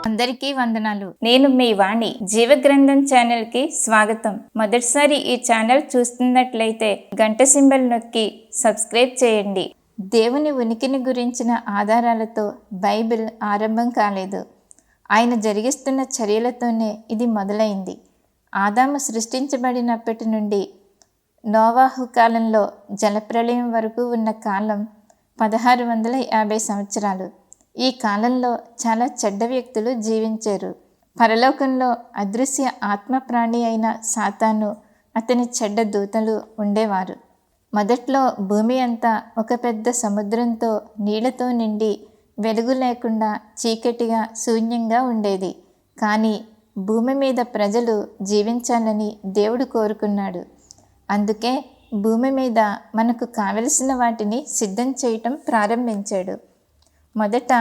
అందరికీ వందనాలు. నేను మీ వాణి. జీవగ్రంథం ఛానల్కి స్వాగతం. మొదటిసారి ఈ ఛానల్ చూస్తున్నట్లయితే గంట సింబల్ నొక్కి సబ్స్క్రైబ్ చేయండి. దేవుని ఉనికిని గురించిన ఆధారాలతో బైబిల్ ఆరంభం కాలేదు. ఆయన జరిగిస్తున్న చర్యలతోనే ఇది మొదలైంది. ఆదాము సృష్టించబడినప్పటి నుండి నోవాహు కాలంలో జలప్రళయం వరకు ఉన్న కాలం 1650 సంవత్సరాలు. ఈ కాలంలో చాలా చెడ్డ వ్యక్తులు జీవించారు. పరలోకంలో అదృశ్య ఆత్మ ప్రాణి అయిన సాతాను, అతని చెడ్డ దూతలు ఉండేవారు. మొదట్లో భూమి అంతా ఒక పెద్ద సముద్రంతో నీళ్లతో నిండి వెలుగు లేకుండా చీకటిగా శూన్యంగా ఉండేది. కానీ భూమి మీద ప్రజలు జీవించాలని దేవుడు కోరుకున్నాడు. అందుకే భూమి మీద మనకు కావలసిన వాటిని సిద్ధం చేయటం ప్రారంభించాడు. మొదట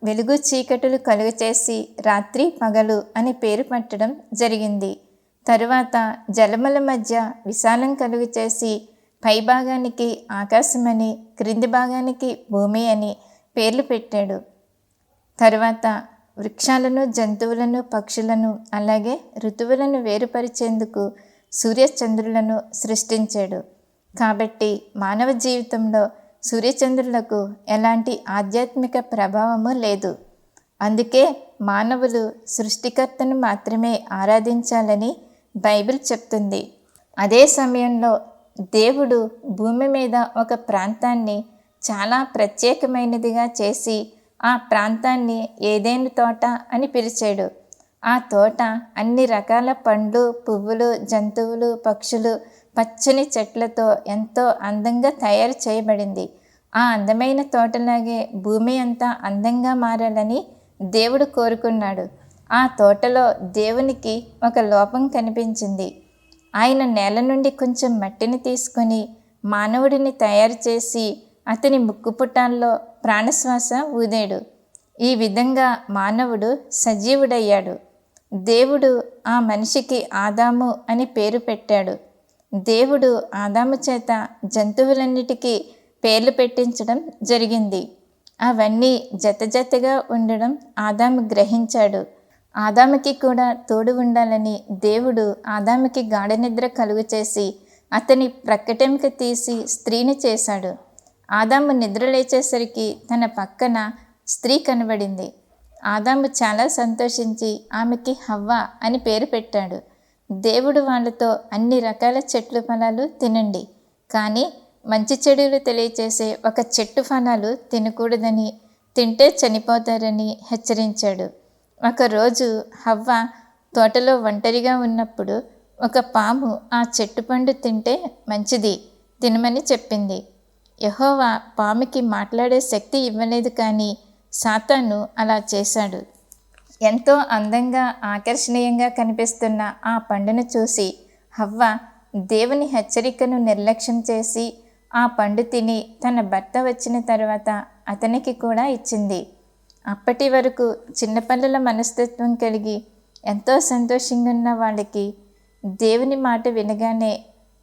వెలుగు చీకటులు కలుగచేసి రాత్రి పగలు అని పేరు పెట్టడం జరిగింది. తరువాత జలముల మధ్య విశాలం కలుగచేసి పైభాగానికి ఆకాశమని, క్రింది భాగానికి భూమి అని పేర్లు పెట్టాడు. తరువాత వృక్షాలను, జంతువులను, పక్షులను, అలాగే ఋతువులను వేరుపరిచేందుకు సూర్యచంద్రులను సృష్టించాడు. కాబట్టి మానవ జీవితంలో సూర్యచంద్రులకు ఎలాంటి ఆధ్యాత్మిక ప్రభావము లేదు. అందుకే మానవులు సృష్టికర్తను మాత్రమే ఆరాధించాలని బైబిల్ చెప్తుంది. అదే సమయంలో దేవుడు భూమి మీద ఒక ప్రాంతాన్ని చాలా ప్రత్యేకమైనదిగా చేసి ఆ ప్రాంతాన్ని ఏదెను తోట అని పిలిచాడు. ఆ తోట అన్ని రకాల పండ్లు, పువ్వులు, జంతువులు, పక్షులు, పచ్చని చెట్లతో ఎంతో అందంగా తయారు చేయబడింది. ఆ అందమైన తోటలాగే భూమి అంతా అందంగా మారాలని దేవుడు కోరుకున్నాడు. ఆ తోటలో దేవునికి ఒక లోపం కనిపించింది. ఆయన నేల నుండి కొంచెం మట్టిని తీసుకొని మానవుడిని తయారు చేసి అతని ముక్కుపుటాల్లో ప్రాణశ్వాస ఊదాడు. ఈ విధంగా మానవుడు సజీవుడయ్యాడు. దేవుడు ఆ మనిషికి ఆదాము అని పేరు పెట్టాడు. దేవుడు ఆదాము చేత జంతువులన్నిటికీ పేర్లు పెట్టించడం జరిగింది. అవన్నీ జతజతగా ఉండడం ఆదాము గ్రహించాడు. ఆదాముకి కూడా తోడు ఉండాలని దేవుడు ఆదాముకి గాఢ నిద్ర కలుగు చేసి అతని ప్రక్కటెముక తీసి స్త్రీని చేశాడు. ఆదాము నిద్ర లేచేసరికి తన పక్కన స్త్రీ కనబడింది. ఆదాము చాలా సంతోషించి ఆమెకి హవ్వ అని పేరు పెట్టాడు. దేవుడు వాళ్ళతో అన్ని రకాల చెట్లు ఫలాలు తినండి, కానీ మంచి చెడులు తెలియచేసే ఒక చెట్టు ఫలాలు తినకూడదని, తింటే చనిపోతారని హెచ్చరించాడు. ఒకరోజు హవ్వ తోటలో ఒంటరిగా ఉన్నప్పుడు ఒక పాము ఆ చెట్టు పండు తింటే మంచిది, తినమని చెప్పింది. యెహోవా పాముకి మాట్లాడే శక్తి ఇవ్వలేదు, కానీ సాతాను అలా చేశాడు. ఎంతో అందంగా ఆకర్షణీయంగా కనిపిస్తున్న ఆ పండును చూసి హవ్వ దేవుని హెచ్చరికను నిర్లక్ష్యం చేసి ఆ పండు తిని తన భర్త వచ్చిన తర్వాత అతనికి కూడా ఇచ్చింది. అప్పటి వరకు చిన్నపిల్లల మనస్తత్వం కలిగి ఎంతో సంతోషంగా ఉన్న వాళ్ళకి దేవుని మాట వినగానే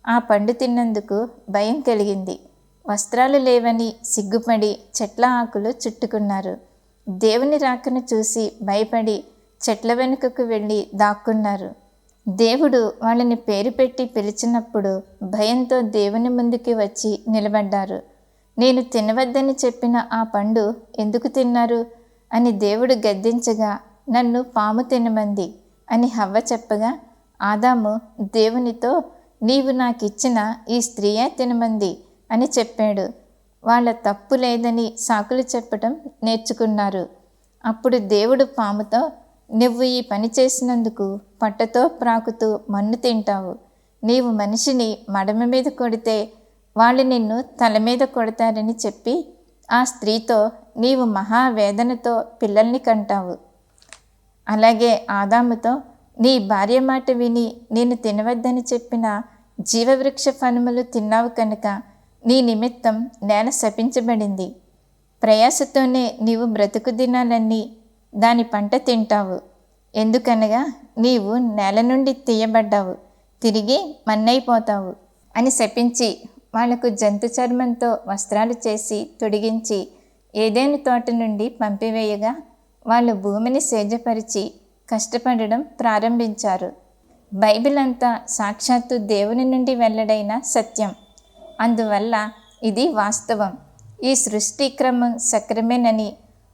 ఆ పండు తిన్నందుకు భయం కలిగింది. వస్త్రాలు లేవని సిగ్గుపడి చెట్ల ఆకులు చుట్టుకున్నారు. దేవుని రాకను చూసి భయపడి చెట్ల వెనుకకు వెళ్ళి దాక్కున్నారు. దేవుడు వాళ్ళని పేరు పెట్టి పిలిచినప్పుడు భయంతో దేవుని ముందుకి వచ్చి నిలబడ్డారు. నేను తినవద్దని చెప్పిన ఆ పండు ఎందుకు తిన్నారు అని దేవుడు గద్దించగా, నన్ను పాము తినమంది అని హవ్వ చెప్పగా, ఆదాము దేవునితో నీవు నాకిచ్చిన ఈ స్త్రీయే తినమంది అని చెప్పాడు. వాళ్ళ తప్పు లేదని సాకులు చెప్పటం నేర్చుకున్నారు. అప్పుడు దేవుడు పాముతో, నువ్వు ఈ పని చేసినందుకు పట్టతో ప్రాకుతూ మన్ను తింటావు. నీవు మనిషిని మడమ మీద కొడితే వాళ్ళు నిన్ను తల మీద కొడతారని చెప్పి ఆ స్త్రీతో, నీవు మహావేదనతో పిల్లల్ని కంటావు. అలాగే ఆదాముతో, నీ భార్య మాట విని నేను తినవద్దని చెప్పిన జీవవృక్ష ఫలములు తిన్నావు కనుక నీ నిమిత్తం నేల శపించబడింది. ప్రయాసతోనే నీవు బ్రతుకు దినాలన్నీ దాని పంట తింటావు. ఎందుకనగా నీవు నేల నుండి తీయబడ్డావు, తిరిగి మన్నైపోతావు అని శపించి వాళ్లకు జంతు చర్మంతో వస్త్రాలు చేసి తొడిగించి ఏదెను తోట నుండి పంపివేయగా వాళ్ళు భూమిని సేద్యపరిచి కష్టపడడం ప్రారంభించారు. బైబిల్ అంతా సాక్షాత్తు దేవుని నుండి వెల్లడైన సత్యం. అందువల్ల ఇది వాస్తవం. ఈ సృష్టి క్రమం సక్రమేనని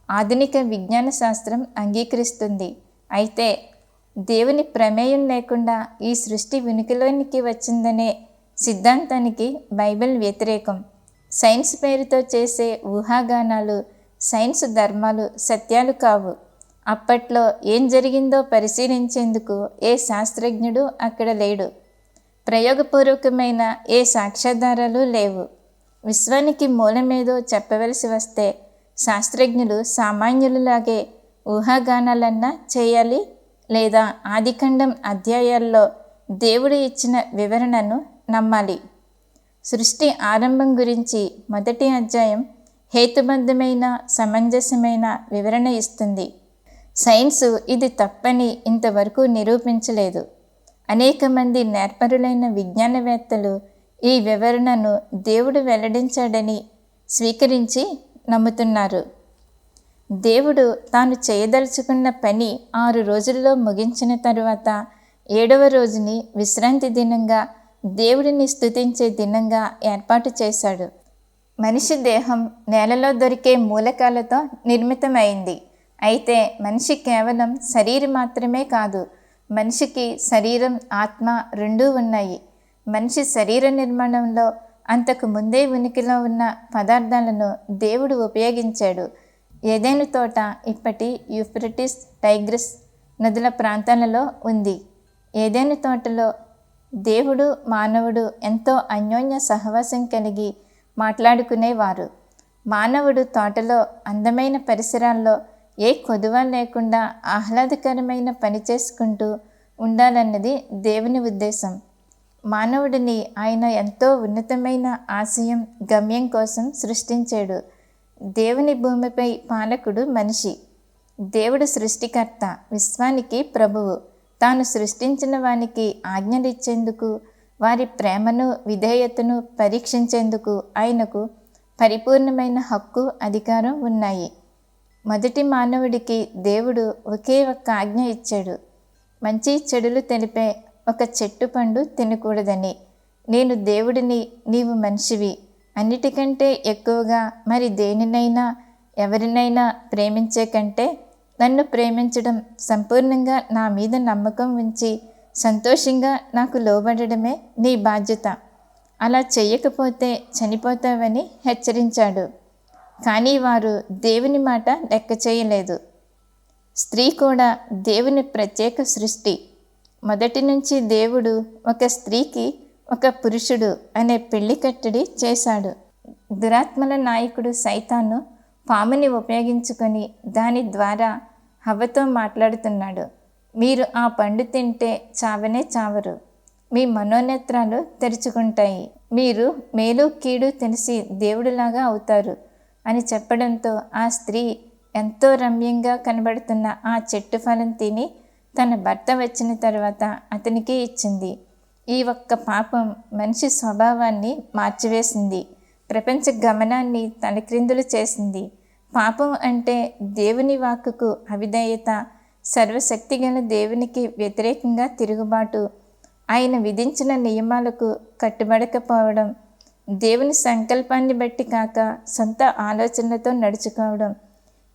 ఆధునిక విజ్ఞాన శాస్త్రం అంగీకరిస్తుంది. అయితే దేవుని ప్రమేయం లేకుండా ఈ సృష్టి ఉనికిలోనికి వచ్చిందనే సిద్ధాంతానికి బైబిల్ వ్యతిరేకం. సైన్స్ పేరుతో చేసే ఊహాగానాలు, సైన్స్ ధర్మాలు సత్యాలు కావు. అప్పట్లో ఏం జరిగిందో పరిశీలించేందుకు ఏ శాస్త్రజ్ఞుడు అక్కడ లేడు. ప్రయోగపూర్వకమైన ఏ సాక్ష్యాధారాలు లేవు. విశ్వానికి మూలమేదో చెప్పవలసి వస్తే శాస్త్రజ్ఞులు సామాన్యులలాగే ఊహాగానాలన్నా చేయాలి, లేదా ఆదికాండం అధ్యాయాల్లో దేవుడు ఇచ్చిన వివరణను నమ్మాలి. సృష్టి ఆరంభం గురించి మొదటి అధ్యాయం హేతుబద్ధమైన సమంజసమైన వివరణ ఇస్తుంది. సైన్సు ఇది తప్పని ఇంతవరకు నిరూపించలేదు. అనేక మంది నేర్పరులైన విజ్ఞానవేత్తలు ఈ వివరణను దేవుడు వెల్లడించాడని స్వీకరించి నమ్ముతున్నారు. దేవుడు తాను చేయదలుచుకున్న పని 6 రోజుల్లో ముగించిన తరువాత 7వ రోజుని విశ్రాంతి దినంగా, దేవుడిని స్తుతించే దినంగా ఏర్పాటు చేశాడు. మనిషి దేహం నేలలో దొరికే మూలకాలతో నిర్మితమైంది. అయితే మనిషి కేవలం శరీరం మాత్రమే కాదు, మనిషికి శరీరం, ఆత్మ రెండూ ఉన్నాయి. మనిషి శరీర నిర్మాణంలో అంతకు ముందే ఉనికిలో ఉన్న పదార్థాలను దేవుడు ఉపయోగించాడు. ఏదెను తోట ఇప్పటి యూఫ్రటీస్, టైగ్రిస్ నదుల ప్రాంతాలలో ఉంది. ఏదెను తోటలో దేవుడు, మానవుడు ఎంతో అన్యోన్య సహవాసం కలిగి మాట్లాడుకునేవారు. మానవుడు తోటలో అందమైన పరిసరాల్లో ఏ కొదువ లేకుండా ఆహ్లాదకరమైన పని చేసుకుంటూ ఉండాలన్నది దేవుని ఉద్దేశం. మానవుడిని ఆయన ఎంతో ఉన్నతమైన ఆశయం, గమ్యం కోసం సృష్టించాడు. దేవుని భూమిపై పాలకుడు మనిషి. దేవుడు సృష్టికర్త, విశ్వానికి ప్రభువు. తాను సృష్టించిన వానికి ఆజ్ఞలిచ్చేందుకు, వారి ప్రేమను, విధేయతను పరీక్షించేందుకు ఆయనకు పరిపూర్ణమైన హక్కు, అధికారం ఉన్నాయి. మొదటి మానవుడికి దేవుడు ఒకే ఒక్క ఆజ్ఞ ఇచ్చాడు. మంచి చెడులు తెలిపే ఒక చెట్టు పండు తినకూడదని. నేను దేవుడిని, నీవు మనిషివి. అన్నిటికంటే ఎక్కువగా మరి దేనినైనా ఎవరినైనా ప్రేమించే కంటే నన్ను ప్రేమించడం, సంపూర్ణంగా నా మీద నమ్మకం ఉంచి సంతోషంగా నాకు లోబడడమే నీ బాధ్యత. అలా చెయ్యకపోతే చనిపోతావని హెచ్చరించాడు. కానీ వారు దేవుని మాట లెక్క చేయలేదు. స్త్రీ కూడా దేవుని ప్రత్యేక సృష్టి. మొదటి నుంచి దేవుడు ఒక స్త్రీకి ఒక పురుషుడు అనే పెళ్లి కట్టడి చేశాడు. దురాత్మల నాయకుడు సైతాను పాముని ఉపయోగించుకొని దాని ద్వారా హవ్వతో మాట్లాడుతున్నాడు. మీరు ఆ పండు తింటే చావనే చావరు. మీ మనోనేత్రాలు తెరుచుకుంటాయి. మీరు మేలు కీడు తెలిసి దేవుడిలాగా అవుతారు అని చెప్పడంతో ఆ స్త్రీ ఎంతో రమ్యంగా కనబడుతున్న ఆ చెట్టు ఫలం తిని తన భర్త వచ్చిన తర్వాత అతనికి ఇచ్చింది. ఈ ఒక్క పాపం మనిషి స్వభావాన్ని మార్చివేసింది. ప్రపంచ గమనాన్ని తలక్రిందులు చేసింది. పాపం అంటే దేవుని వాక్కుకు అవిధేయత, సర్వశక్తిగల దేవునికి వ్యతిరేకంగా తిరుగుబాటు, ఆయన విధించిన నియమాలకు కట్టుబడకపోవడం, దేవుని సంకల్పాన్ని బట్టి కాక సొంత ఆలోచనలతో నడుచుకోవడం,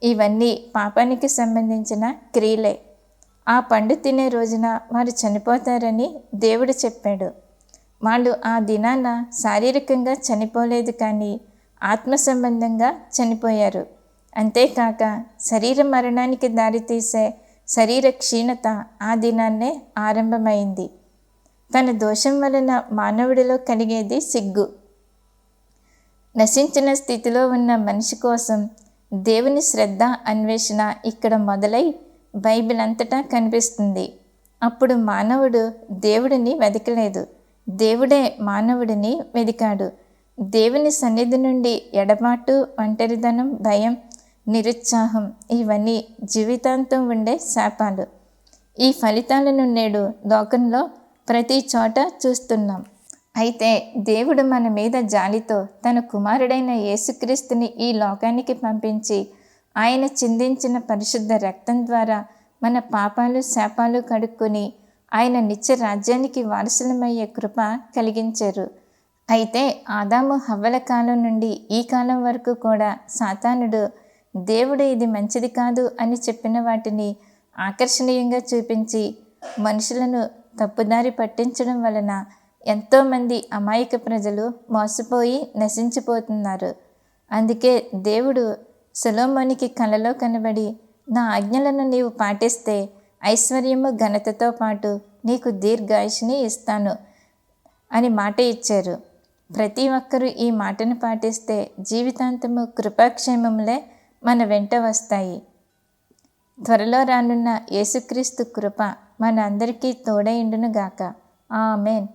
ఇవన్నీ పాపానికి సంబంధించిన క్రియలే. ఆ పండు తినే రోజున వారు చనిపోతారని దేవుడు చెప్పాడు. వాళ్ళు ఆ దినాన శారీరకంగా చనిపోలేదు, కానీ ఆత్మ సంబంధంగా చనిపోయారు. అంతేకాక శరీర మరణానికి దారితీసే శరీర క్షీణత ఆ దినాన్నే ఆరంభమైంది. తన దోషం వలన మానవుడిలో కలిగేది సిగ్గు. నశించిన స్థితిలో ఉన్న మనిషి కోసం దేవుని శ్రద్ధ, అన్వేషణ ఇక్కడ మొదలై బైబిల్ అంతటా కనిపిస్తుంది. అప్పుడు మానవుడు దేవుడిని వెతకలేదు, దేవుడే మానవుడిని వెదికాడు. దేవుని సన్నిధి నుండి ఎడబాటు, ఒంటరిదనం, భయం, నిరుత్సాహం ఇవన్నీ జీవితాంతం ఉండే శాపాలు. ఈ ఫలితాలను నేడు లోకంలో ప్రతి చోట చూస్తున్నాం. అయితే దేవుడు మన మీద జాలితో తన కుమారుడైన యేసుక్రీస్తుని ఈ లోకానికి పంపించి ఆయన చిందించిన పరిశుద్ధ రక్తం ద్వారా మన పాపాలు శాపాలు కడుక్కొని ఆయన నిత్య రాజ్యానికి వారసులమయ్యే కృప కలిగించారు. అయితే ఆదాము హవ్వల కాలం నుండి ఈ కాలం వరకు కూడా సాతానుడు దేవుడు ఇది మంచిది కాదు అని చెప్పిన వాటిని ఆకర్షణీయంగా చూపించి మనుషులను తప్పుదారి పట్టించడం వలన ఎంతోమంది అమాయక ప్రజలు మోసపోయి నశించిపోతున్నారు. అందుకే దేవుడు సొలొమోనుకి కలలో కనబడి, నా ఆజ్ఞలను నీవు పాటిస్తే ఐశ్వర్యము ఘనతతో పాటు నీకు దీర్ఘాయుష్ని ఇస్తాను అని మాట ఇచ్చారు. ప్రతి ఒక్కరూ ఈ మాటను పాటిస్తే జీవితాంతము కృపాక్షేమములే మన వెంట వస్తాయి. త్వరలో రానున్న యేసుక్రీస్తు కృప మన అందరికీ తోడైండును గాక. ఆమేన్.